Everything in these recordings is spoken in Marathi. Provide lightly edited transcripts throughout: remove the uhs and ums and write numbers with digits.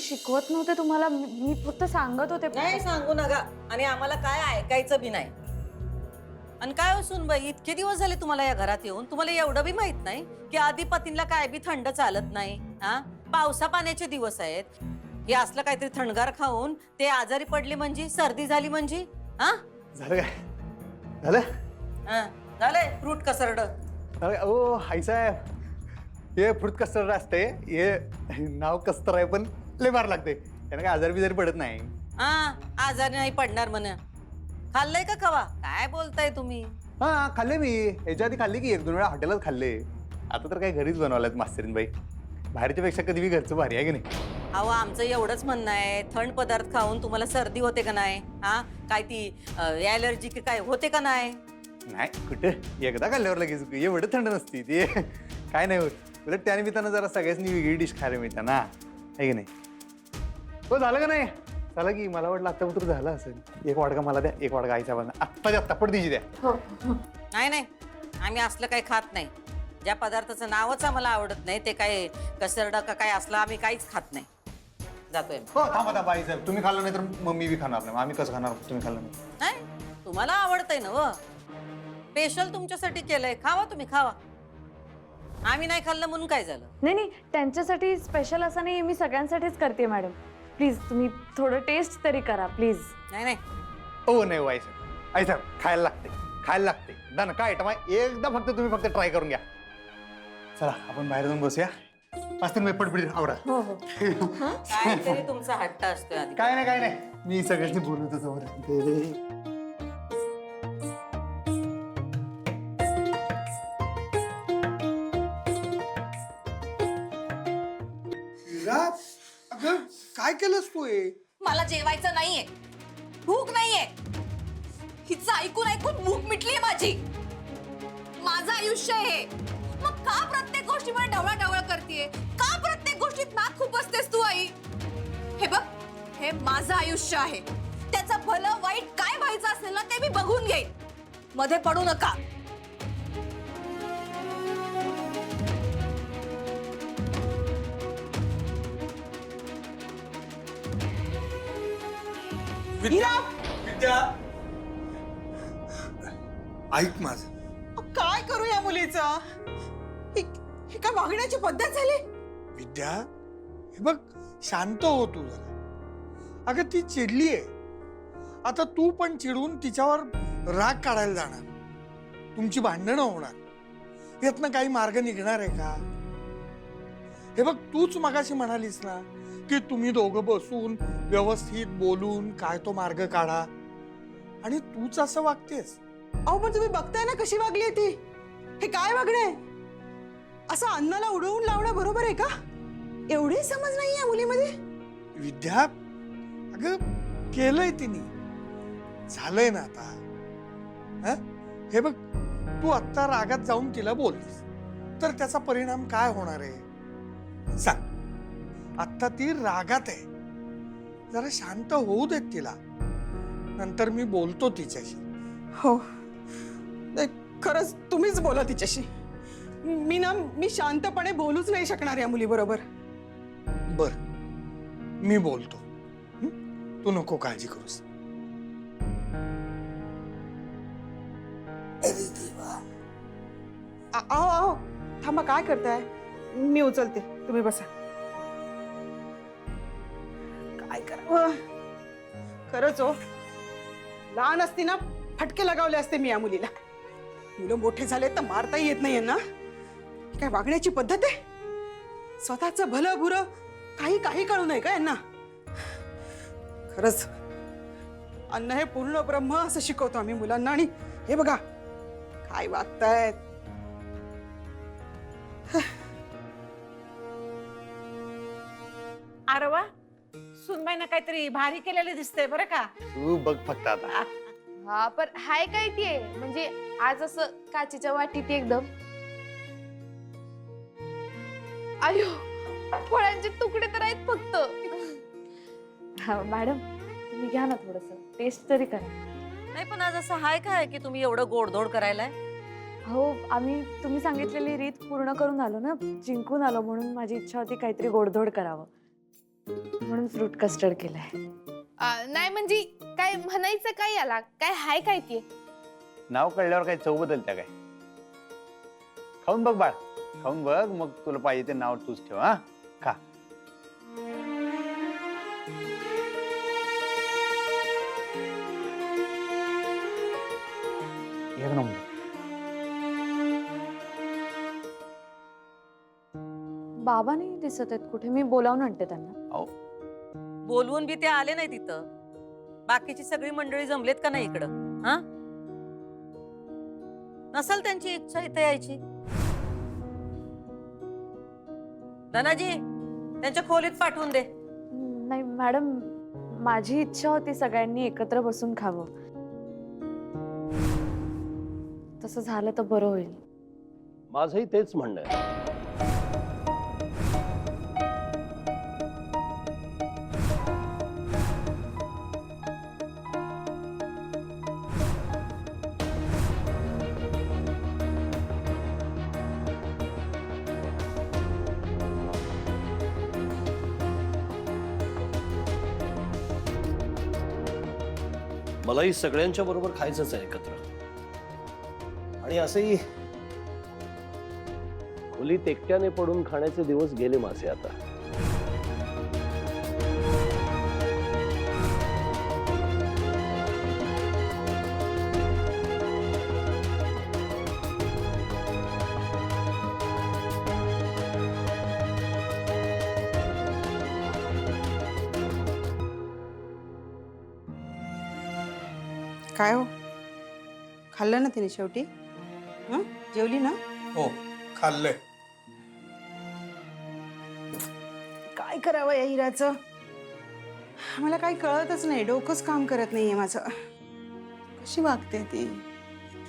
शिकवत नव्हते तुम्हाला, मी फक्त सांगत होते. नाही सांगू नका आणि आम्हाला काय ऐकायचं बी नाही. आणि काय हो सुनबाई, इतके दिवस झाले तुम्हाला या घरात येऊन, तुम्हाला एवढं बी माहित नाही की आधी पतींना काय बी थंड चालत नाही? हा, पावसा पाण्याचे दिवस आहेत, हे असलं काहीतरी थंडगार खाऊन ते आजारी पडले म्हणजे, सर्दी झाली म्हणजे? हा झालं काय? झालं? झालंय फ्रूट कसरड. ओ आई साहेब, हे फ्रूट कस्टर्ड असते, हे नाव कस्तर आहे पण लय मार लागते, त्यानं काय आजार बिजारी पडत नाही. हा, आजारी नाही पडणार म्हण. खाल्लंय का खवा? काय बोलताय तुम्ही? हा खाल्ले मी, ह्याच्या आधी खाल्ली की 1-2 वेळा हॉटेलात खाल्ले. आता तर काही घरीच बनवल्यात मास्तरीन बाई. बाहेरच्या पेक्षा कधी बी घरचं भारी आहे की नाही? अहो आमचं एवढंच म्हणणं आहे, थंड पदार्थ खाऊन तुम्हाला सर्दी होते का नाही? हा, काय ती ॲलर्जी की काय होते का नाही? नाही कुठे, एकदा खाल्ल्यावर लगेच एवढं थंड नसती ते. काय नाही होत, उलट त्याने मी त्यांना जरा सगळ्यांनी वेगळी डिश खायला मिळते ना, आहे की नाही? हो झालं का नाही? चला की, मला वाटलं आत्ता उतर झालं असेल. एक वाडका मला द्या, एक वाडका आईच्या बाजूला आत्ताच्या आत्ता पडदीची द्या. हो. नाही नाही, आम्ही असलं काही खात नाही. ज्या पदार्थाचं नावच आम्हाला आवडत नाही ते काय कसरड का काय असलं आम्ही काहीच खात नाही. जातोय. हो थांबा थांबा आई साहेब, तुम्ही खाल्लं नाही तर मग मी बी खाणार नाही. आम्ही कसं खाणार तुम्ही खाल्लं नाही? नाही, तुम्हाला आवडतंय ना व, स्पेशल तुमच्यासाठी केलंय, खावा तुम्ही खावा. आम्ही नाही खाल्लं म्हणून काय झालं? नाही नाही, त्यांच्यासाठी स्पेशल असं नाही, मी सगळ्यांसाठीच करते मॅडम. प्लीज तुम्ही थोडं टेस्ट तरी करा प्लीज. नाही नाही, हो नाही हो आई साहेब, आई साहेब खायला लागते, खायला लागते. डन, काय आयटम आहे एकदा फक्त तुम्ही फक्त ट्राय करून घ्या. चला आपण बाहेर जाऊन बसूया. मस्त मी पडपडीत आवडा. हो हो. काहीतरी तुमचा हट्ट असतोय आधी. काय नाही काय नाही, मी सगळ्यांनी बोलवतो समोर. अगं काय केलंस तू हे? मला जेवायचं नाहीये, भूक नाहीये. हिचं ऐकून ऐकून भूक मिटलीये माझी. माझं आयुष्य आहे, मग का प्रत्येक गोष्टीमुळे ढवळाढवळ करतेय? का प्रत्येक गोष्टीत नाक खूप असतेस तू आई? हे बघ, हे माझं आयुष्य आहे. त्याचं भलं वाईट काय व्हायचं असेल ना ते मी बघून घेईन. मध्ये पडू नका. विद्या, विद्या ऐक माझं. काय करू या मुलीचं? ही काय वागण्याची पद्धत झाली? विद्या हे बघ, शांत हो तू जरा. अगं ती चिडलीये, आता तू पण चिडून तिच्यावर राग काढायला जाणार, तुमची भांडणं होणार. यातनं काही मार्ग निघणार आहे का? हे बघ, तूच मगाशी म्हणालीस ना की तुम्ही दोघं बसून व्यवस्थित बोलून काय तो मार्ग काढा, आणि तूच असं वागतेस. अहो पण तुम्ही बघताय ना कशी वागली ती. हे काय वागणं आहे? असं अन्नाला उडवून लावणं बरोबर आहे का? एवढे समज नाही या मुलीमध्ये. विद्या, अगं केलंय तिने, झालंय ना आता. हं? हे बघ, तू आत्ता रागात जाऊन तिला बोललीस तर त्याचा परिणाम काय होणार आहे सांग. आत्ता ती रागात आहे, जरा शांत होऊ देत तिला, नंतर मी बोलतो तिच्याशी. हो नाही, खरंच तुम्हीच बोला तिच्याशी. मी शांतपणे बोलूच नाही शकणार या मुलीबरोबर. बर, मी बोलतो. हं? तू नको काळजी करूस. अरे देवा. अहो अहो थांबा, काय करताय? मी उचलते, तुम्ही बसा. काय करावं? खरंच हो, लहान असती ना फटके लगावले असते मी या मुलीला. मुलं मोठे झाले तर मारताही येत नाहीये ना. काय वागण्याची पद्धत आहे? स्वतःचं भलं बुरं काही काही कळू नये का यांना? खरंच अन्न हे पूर्ण ब्रह्म असं शिकवतो आम्ही मुलांना, आणि हे बघा काय वागतायत. अरे वा, सुनबाईनं काहीतरी भारी केलेलं दिसतंय बरं का. तू बघ फक्त आता. हा पण हाय काय ती म्हणजे आज असं काचेच्या वाटीत एकदम. अयो, फळांचे तुकडे तर आहेत फक्त. हा मॅडम, तुम्ही घ्या ना, थोडस टेस्ट तरी करा. नाही पण आज असं हाय काय की तुम्ही एवढं गोडधोड करायलाय? हो, आम्ही तुम्ही सांगितलेली रीत पूर्ण करून आलो ना, जिंकून आलो, म्हणून माझी इच्छा होती काहीतरी गोडधोड करावं. म्हणून फ्रूट कस्टर्ड केलंय. नाही म्हणजे काय म्हणायचं काय याला, काय हाय काय ते? नाव कळल्यावर काय चव बदलत्या काय? खाऊन बघ बाळ, खाऊन बघ, मग तुला पाहिजे ते नाव तूच ठेव. हा खा. एक नंबर. बाबा नाही दिसत आहेत कुठे, मी बोलावून आणते त्यांना. अहो बोलवून बी ते आले नाही तिथं. बाकीची सगळी मंडळी जमलेत का नाही इकडं? हा, नसल त्यांची इच्छा इथे यायची. धनाजी, त्यांच्या खोलीत पाठवून दे. नाही मॅडम, माझी इच्छा होती सगळ्यांनी एकत्र बसून खावं. तसं झालं तर बरं होईल. माझंही तेच म्हणणं आहे. मलाही सगळ्यांच्या बरोबर खायचंच आहे एकत्र. आणि असंही खोलीत एकट्याने पडून खाण्याचे दिवस गेले माझे आता. काय हो, खाल्लं ना तिने शेवटी? हं, जेवली ना? हो, खाल्लंय. काय करावं या हिराचं, मला काही कळतच नाही. डोकंच काम करत नाहीये माझं. कशी वागते ती?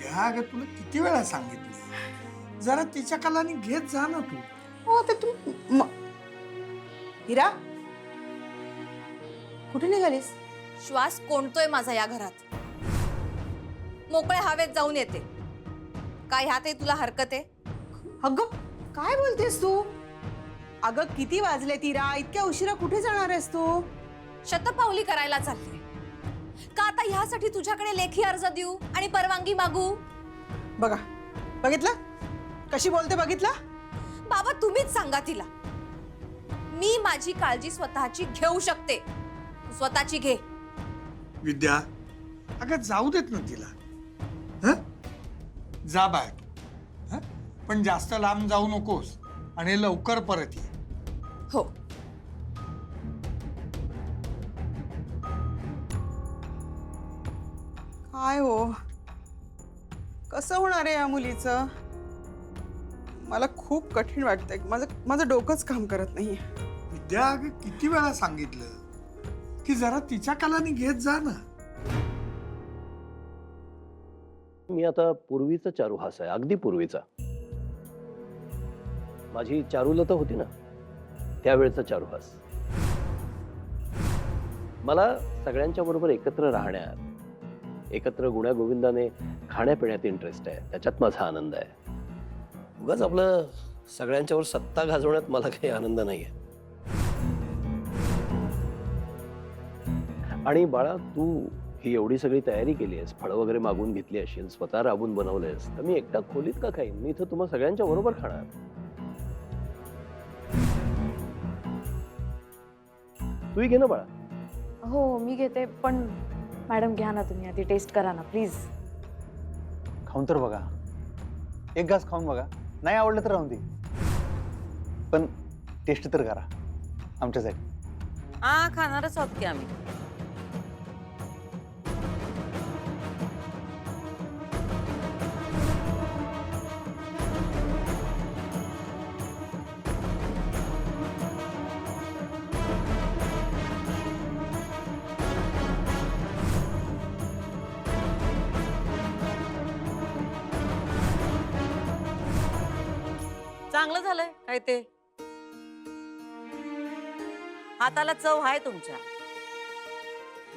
त्या अगं तुला किती वेळा सांगितलं, जरा तिच्या कलानी घेत जा ना तू. हो ते तू हिरा, कुठे निघालीस? श्वास कोंडतोय माझा या घरात. मोकळ्या हवेत जाऊन येते. काय ह्यातही तुला हरकत आहे? अगं काय बोलतेस तू? अगं किती वाजले तिरा, इतक्या उशिरा कुठे जाणार आहेस तू? शतपावली करायला चालले का आता ह्यासाठी तुझ्याकडे लेखी अर्ज देऊ आणि परवानगी मागू? बघा, बघितलं कशी बोलते, बघितलं? बाबा तुम्हीच सांगा तिला. मी माझी काळजी स्वतःची घेऊ शकते, तू स्वतःची घे. विद्या, अगं जाऊ देत ना तिला. हं? जा बाय, पण जास्त लांब जाऊ नकोस आणि लवकर परत ये. हो. काय हो, कसं होणार आहे या मुलीचं? मला खूप कठीण वाटतंय. माझं डोकंच काम करत नाहीये. विद्या, अगं किती वेळा सांगितलं की जरा तिच्या कलानी घेत जा ना. मी आता पूर्वीचा चारुहास आहे, अगदी पूर्वीचा. माझी चारुलता होती ना, त्यावेळचा चारुहास. मला सगळ्यांच्या बरोबर एकत्र राहण्यात, एकत्र गुण्यागोविंदाने खाण्यापिण्यात इंटरेस्ट आहे. त्याच्यात माझा आनंद आहे. उगाच आपलं सगळ्यांच्यावर सत्ता गाजवण्यात मला काही आनंद नाहीये. आणि बाळा, तू ही एवढी सगळी तयारी केली आहेस, फळं वगैरे मागून घेतली असेल, स्वतः राबून बनवलेस, तर मी एकटा खोलीत का खाईन? मी इथं तुम्हा सगळ्यांच्या बरोबर खाणार. तूही घे ना बाळा. हो मी घेते, पण मॅडम घ्या ना तुम्ही, आधी टेस्ट करा ना प्लीज. खाऊन तर बघा, एक घास खाऊन बघा, नाही आवडलं तर राहून दे, पण टेस्ट तर करा आमच्यासाठी. हा, खाणारच आहोत की आम्ही. चांगलं झालंय काय ते? हाताला चव आहे तुमच्या.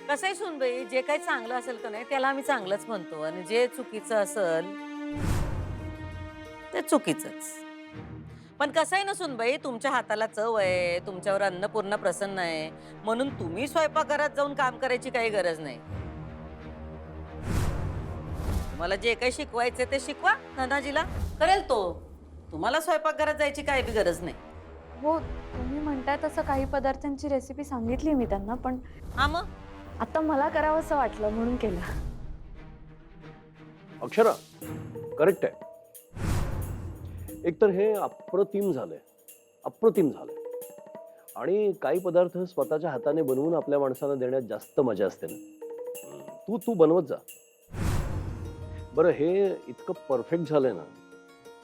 कसंय सुनबाई, जे काही चांगलं असेल का नाही त्याला आम्ही चांगलंच म्हणतो, आणि जे चुकीचं असेल ते चुकीचंच. पण कसं आहे ना सुनबाई, तुमच्या हाताला चव आहे, तुमच्यावर अन्नपूर्णा प्रसन्न आहे, म्हणून तुम्ही स्वयंपाकघरात जाऊन काम करायची काही गरज नाही. तुम्हाला जे काही शिकवायचे ते शिकवा, धनाजीला करेल तो. तुम्हाला स्वयंपाकघरात जायची काही बी गरज नाही. हो, तुम्ही म्हणताय तसं काही पदार्थांची रेसिपी सांगितली मी त्यांना, पण हा मग आता मला करावंसं वाटलं म्हणून केलं. अक्षरा करेक्ट आहे. एकतर हे अप्रतिम झालंय, अप्रतिम झालंय. आणि काही पदार्थ स्वतःच्या हाताने बनवून आपल्या माणसाला देण्यात जास्त मजा असते ना. तू बनवत जा. बरं, हे इतकं परफेक्ट झालंय ना,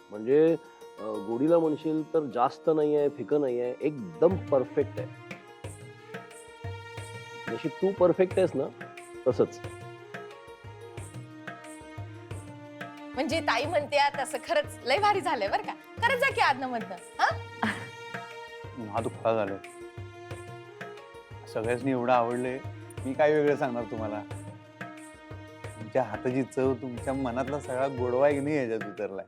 म्हणजे गोडीला म्हणशील तर जास्त नाही आहे, फिकं नाही आहे, एकदम परफेक्ट आहे. जशी तू परफेक्ट आहेस ना तसंच. म्हणजे ताई म्हणते तसं खरंच लय भारी झालंय बरं का. करत जा की आदनं मधनं. हा हा दुःखा झालं. सगळ्यांनी एवढं आवडलंय, मी काय वेगळं सांगणार तुम्हाला. तुमच्या हाताची चव, तुमच्या मनातला सगळा गोडवा एक नाही याच्यात उतरलाय.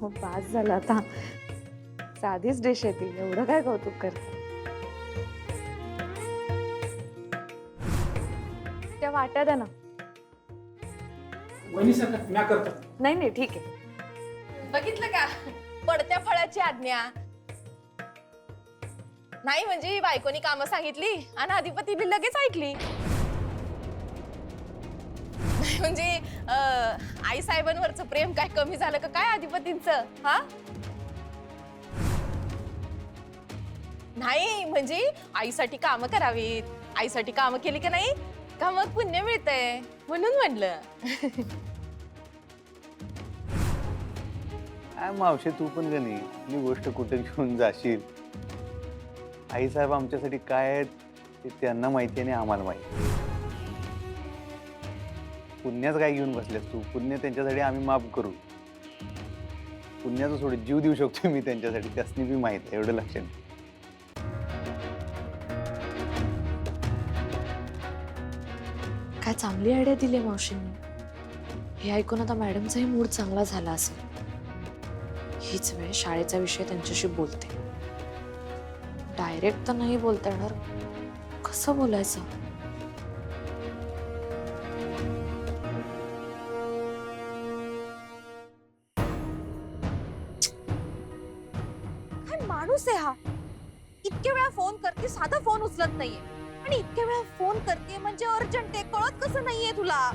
हो, पास झाला आता. साधीच डिश आहे ती, एवढं काय कौतुक करते. त्या वाट्या द्या ना. नाही नाही, ठीक आहे. बघितलं का, पडत्या फळाची आज्ञा नाही. म्हणजे बायकोनी कामं सांगितली आणि अधिपतीने लगेच ऐकली. म्हणजे आई साहेबांवरचं प्रेम काय कमी झालं का काय अधिपतींचं? हा नाही, म्हणजे आईसाठी कामं करावीत. आईसाठी कामं केली की नाही का मग पुण्य मिळतंय म्हणून म्हणलं. काय मावशे, तू पण का नाही ही गोष्ट कुठे घेऊन जाशील. आईसाहेब आमच्यासाठी काय आहेत ते त्यांना माहिती आणि आम्हाला माहिती. पुण्याच काय घेऊन बसलेस तू? पुण्य त्यांच्यासाठी आम्ही माफ करू. पुण्याचं सोडून जीव देऊ शकतो मी त्यांच्यासाठी, त्यासनी बी माहित आहे, एवढं लक्षात ठेव. काय चांगली आयडिया दिली मावशींनी. हे ऐकून आता मॅडमचाही मूड चांगला झाला असेल. हीच वेळ शाळेचा विषय त्यांच्याशी बोलते. डायरेक्ट तर नाही बोलता येणार, कसं बोलायचं? काय माणूस आहे हा. इतक्या वेळा फोन करते, साधा फोन उचलत नाहीये. आणि इतक्या वेळा फोन करते म्हणजे अर्जंट आहे, कळत कसं नाहीये तुला?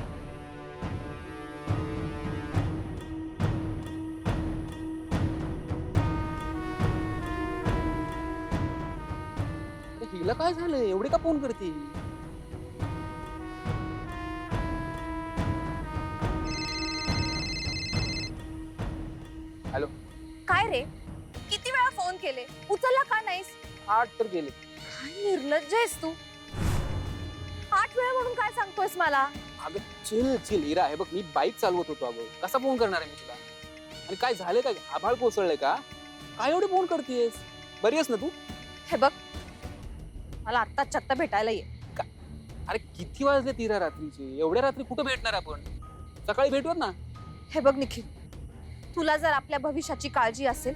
हिला काय झालं, एवढे का फोन करते? हॅलो. काय रे, किती वेळा फोन केले, उचलला का नाहीस? 8 तर गेले. काय निर्लज्ज आहेस तू. 8 वेळा म्हणून काय सांगतोयस मला? अगं चिल चिल इरा, हे बघ मी बाईक चालवत होतो. अगं कसा फोन करणार आहे मी तुला? आणि काय झालं काय, आभाळ कोसळलंय का काय एवढे फोन करतेस? बरी आहेस ना तू? हे बघ, मला आत्ताच चत्ता भेटायला ये. अरे किती वाजले 13 रात्रीचे? एवढ्या रात्री कुठं भेटणार आपण? सकाळी भेटूयात ना. हे बघ निखिल, तुला जर आपल्या भविष्याची काळजी असेल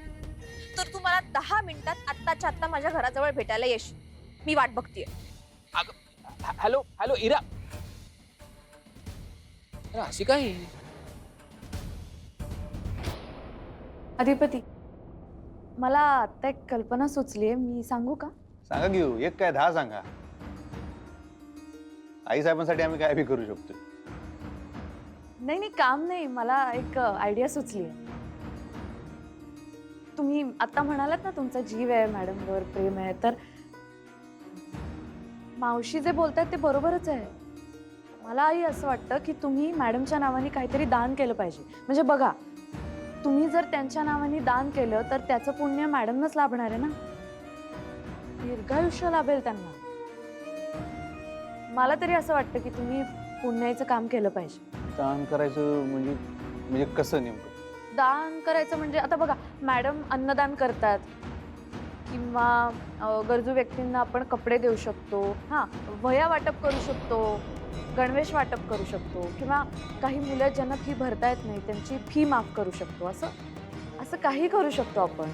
तर तू मला 10 मिनिटात आत्ताच्या आत्ता माझ्या घराजवळ भेटायला येशील. मी वाट बघतीये. अगं हॅलो हॅलो इरा. अरे अशी काय? अधिपती, मला आता एक कल्पना सुचलीये, मी सांगू का? सांगा घेऊ, एक काय 10 सांगा. आईसाहेबांसाठी आम्ही काय बी करू शकतो. नाही नाही, काम नाही, मला एक आयडिया सुचली आहे. तुम्ही आता म्हणालात ना तुमचा जीव आहे मॅडमवर, प्रेम आहे, तर मावशी जे बोलतायत ते बरोबरच आहे. मलाही असं वाटतं की तुम्ही मॅडमच्या नावाने काहीतरी दान केलं पाहिजे. म्हणजे बघा, तुम्ही जर त्यांच्या नावाने दान केलं तर त्याचं पुण्य मॅडमनंच लाभणार आहे ना. दीर्घायुष्य लाभेल त्यांना. मला तरी असं वाटतं की तुम्ही पुण्याचं काम केलं पाहिजे. दान करायचं म्हणजे कसं नेमकं? दान करायचं म्हणजे आता बघा, मॅडम अन्नदान करतात किंवा गरजू व्यक्तींना आपण कपडे देऊ शकतो, हां, वह्या वाटप करू शकतो, गणवेश वाटप करू शकतो, किंवा काही मुलं ज्यांना फी भरता येत नाही त्यांची फी माफ करू शकतो. असं असं काही करू शकतो आपण.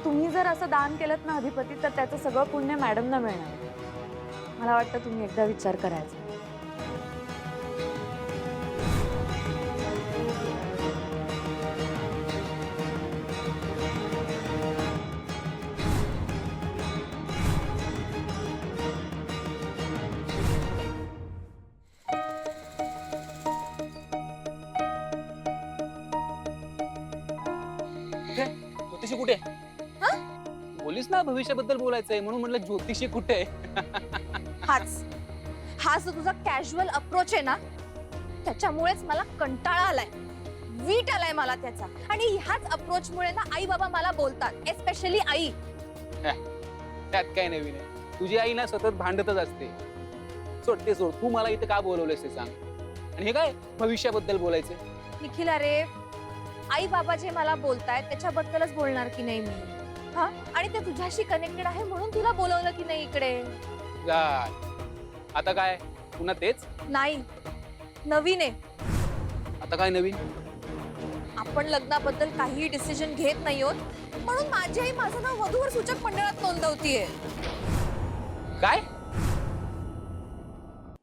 तुम्ही जर असं दान केलं ना अधिपती, तर त्याचं सगळं पुण्य मॅडमना मिळणार. मला वाटतं तुम्ही एकदा विचार करायचा. कुठे ज्योतिषी कुठे बोलीस ना भविष्याबद्दल बोलायचंय म्हणून म्हटलं ज्योतिषी कुठे हा जो तुझा कॅज्युअल अप्रोच आहे ना, त्याच्यामुळेच मला कंटाळा आलाय, वीट आलाय मला त्याचा. आणि ह्याच अप्रोच मुळे ना आई बाबा मला बोलतात, एस्पेशली आई. त्यात काय नवीन आहे? तुझी आई ना सतत भांडतच असते. सोड ते सोड, तू मला इथे का बोलवलेस ते सांग. आणि हे काय भविष्याबद्दल बोलायचंय? निखिल अरे, आई बाबा जे मला बोलतायत त्याच्याबद्दलच बोलणार की नाही मी. हा, आणि ते तुझ्याशी कनेक्टेड आहे म्हणून तुला बोलवलं की नाही इकडे. आता काय पुन्हा तेच? नाही, नवीन आहे. आता काय नवीन? आपण लग्नाबद्दल काहीही डिसिजन घेत नाही आहोत, म्हणून माझी आई माझं नाव वधूवर सूचक मंडळात नोंदवतीये. काय?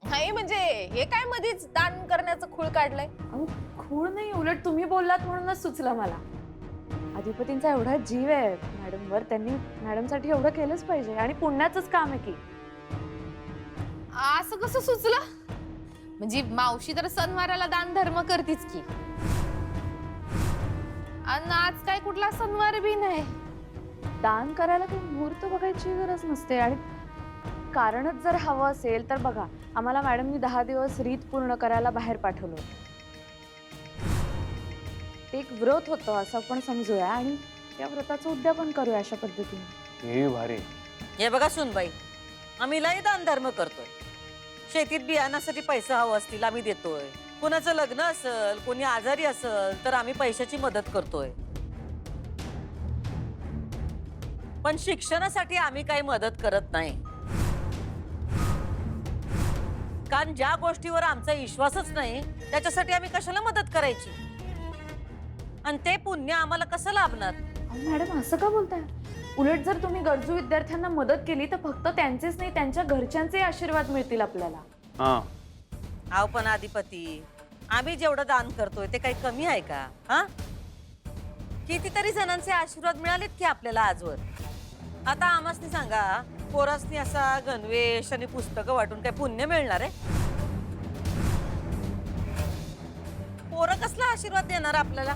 नाही म्हणजे हे काय मध्येच दान करण्याचं खूळ काढलंय? अहो, खूळ नाही, उलट तुम्ही बोललात म्हणूनच सुचलं मला. अधिपतींचा एवढा जीव आहे मॅडमवर, त्यांनी मॅडमसाठी एवढं केलंच पाहिजे. आणि पुण्याचंच काम आहे की. असं कसं सुचलं? म्हणजे मावशी तर सणवाराला दान धर्म करतीच की, आणि आज काय कुठला सणवार बी नाही. दान करायला काही मुहूर्त बघायची गरज नसते. आणि कारणच जर हवं असेल तर बघा, आम्हाला मॅडमनी 10 दिवस रीत पूर्ण करायला बाहेर पाठवलं होतं. ते एक व्रत होतं असं आपण समजूया, आणि त्या व्रताचं उद्यापन करूया अशा पद्धतीने. हे भारी. हे बघा सुनबाई, आम्ही लय दान धर्म करतोय. शेतीत बियाण्यासाठी पैसा हवा असतील आम्ही देतोय. कुणाचं लग्न असेल, कोणी आजारी असेल तर आम्ही पैशाची मदत करतोय. पण शिक्षणासाठी आम्ही काही मदत करत नाही. कारण ज्या गोष्टीवर आमचा विश्वासच नाही त्याच्यासाठी आम्ही कशाला मदत करायची, आणि ते पुण्य आम्हाला कसं लाभणार? अहो मॅडम, असं का बोलताय? उलट जर तुम्ही गरजू विद्यार्थ्यांना मदत केली तर फक्त त्यांचेच नाही, त्यांच्या घरच्यांचे आशीर्वाद मिळतील आपल्याला. अहो पण अधिपती, आम्ही जेवढं दान करतोय ते काही कमी आहे का? हा, कितीतरी जणांचे आशीर्वाद मिळालेत की आपल्याला आजवर. आता आम्हासनी सांगा, पोरासनी असा गणवेश आणि पुस्तकं वाटून काय पुण्य मिळणार आहे? पोरं कसला आशीर्वाद देणार आपल्याला?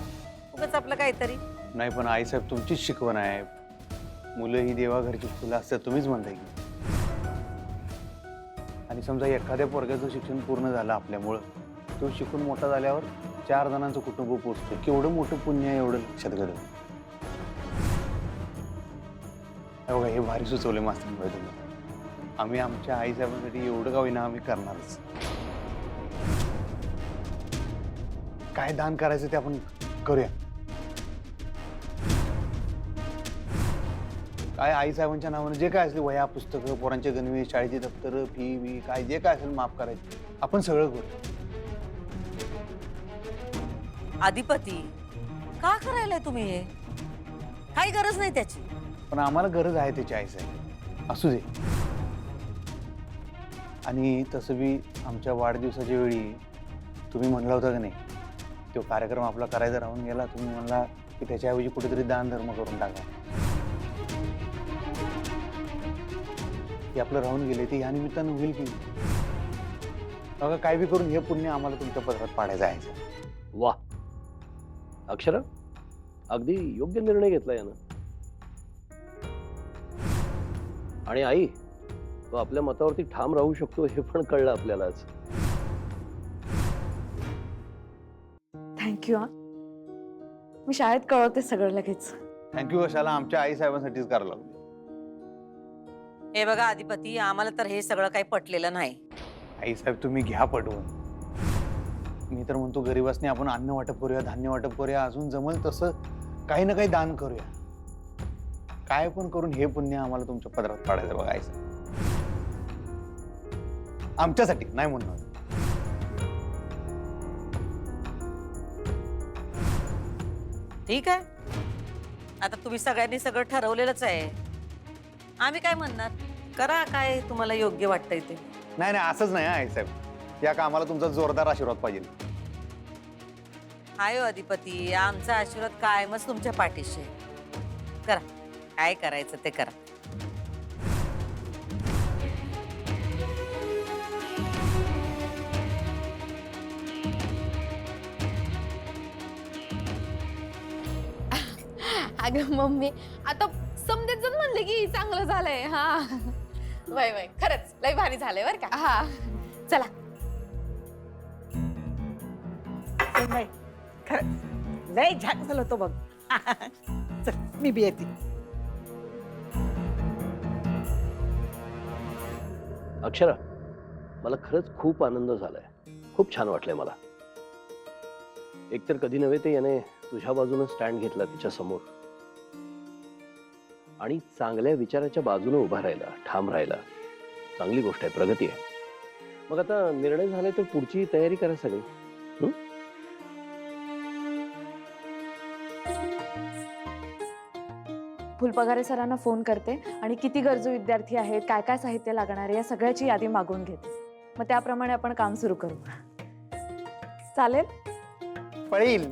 उगाच आपलं काहीतरी. नाही पण आईसाहेब, तुमचीच शिकवण आहे. मुलं ही देवाघरची फुलं असतात, तुम्हीच म्हणताय की. आणि समजा एखाद्या पोरग्याचं शिक्षण पूर्ण झालं आपल्यामुळं, तो शिकून मोठा झाल्यावर 4 जणांचं कुटुंब पोचतो. केवढं मोठं पुण्य आहे एवढं लक्षात घडलं. बघा, हे भारी सुचवले मास्तर तुम्ही. आम्ही आमच्या आईसाहेबांसाठी एवढं का होईना आम्ही करणारच. काय दान करायचं ते आपण करूया. काय आईसाहेबांच्या नावानं जे काय असेल, वह्या पुस्तकं, पोरांचे गणवेश, शाळेची दप्तर, फी बी काय जे काय असेल माफ करायचं, आपण सगळं करू. अधिपती, का करायलाय तुम्ही हे? काही गरज नाही त्याची. पण आम्हाला गरज आहे त्याची आईसाहेब, असू दे. आणि तसं बी आमच्या वाढदिवसाच्या वेळी तुम्ही म्हणला होता का नाही, तो कार्यक्रम आपला करायचा राहून गेला. तुम्ही म्हणला की त्याच्याऐवजी कुठेतरी दान धर्म करून टाका. ते आपलं राहून गेले, ते या निमित्तानं होईल की. बघा, काय बी करून हे पुण्य आम्हाला तुमच्या पदरात पाडायचं आहे. वा अक्षरा, अगदी योग्य निर्णय घेतला यानं. आणि आई, तो आपल्या मतावरती ठाम राहू शकतो हे पण कळलं आपल्याला आज. थँक्यू. हा, मी शाळेत कळवते सगळं लगेच. थँक्यू कशाला, आमच्या आईसाहेबांसाठीच करायला लागलो. हे बघा अधिपती, आम्हाला तर हे सगळं काही पटलेलं नाही. आईसाहेब, तुम्ही घ्या पटवून. मी तर म्हणतो गरिबासनी आपण अन्न वाटप करूया, धान्य वाटप करूया, अजून जमल तसं काही ना काही दान करूया. काय पण करून हे पुण्य आम्हाला तुमच्या पदरात पाडायचं बघा आईसाहेब. आमच्यासाठी नाही म्हणणार. ठीक आहे, आता तुम्ही सगळ्यांनी सगळं ठरवलेलंच आहे. आम्ही काय म्हणणार, करा काय तुम्हाला योग्य वाटतंय ते. नाही नाही असंच नाही आई साहेब, या कामाला तुमचा जोरदार आशीर्वाद पाहिजे. हाय हो अधिपती, आमचा आशीर्वाद कायमच तुमच्या पाठीशी आहे. करा काय करायचं ते करा. अगं मम्मी, आता समजेत जण म्हणले की चांगलं झालंय. हा वय वय खरंच लय भारी झालंय बर का. हा चला. सुनबाई, खरंच लय झाक झालं होतं बघ. चल मी बी येते. अक्षरा, मला खरंच खूप आनंद झालाय. खूप छान वाटलंय मला. एकतर कधी नव्हे ते याने तुझ्या बाजूने स्टँड घेतला तिच्या समोर आणि चांगल्या विचाराच्या बाजूने उभा राहिला, ठाम राहिला. चांगली गोष्ट आहे, प्रगती आहे. मग आता निर्णय झालाय तर पुढची तयारी करा सगळी. फुलपगारे सरांना फोन करते आणि किती गरजू विद्यार्थी आहेत, काय काय साहित्य लागणार आहे, या सगळ्याची यादी मागवून घेते. मग त्याप्रमाणे आपण काम सुरू करू. चालेल? पळील.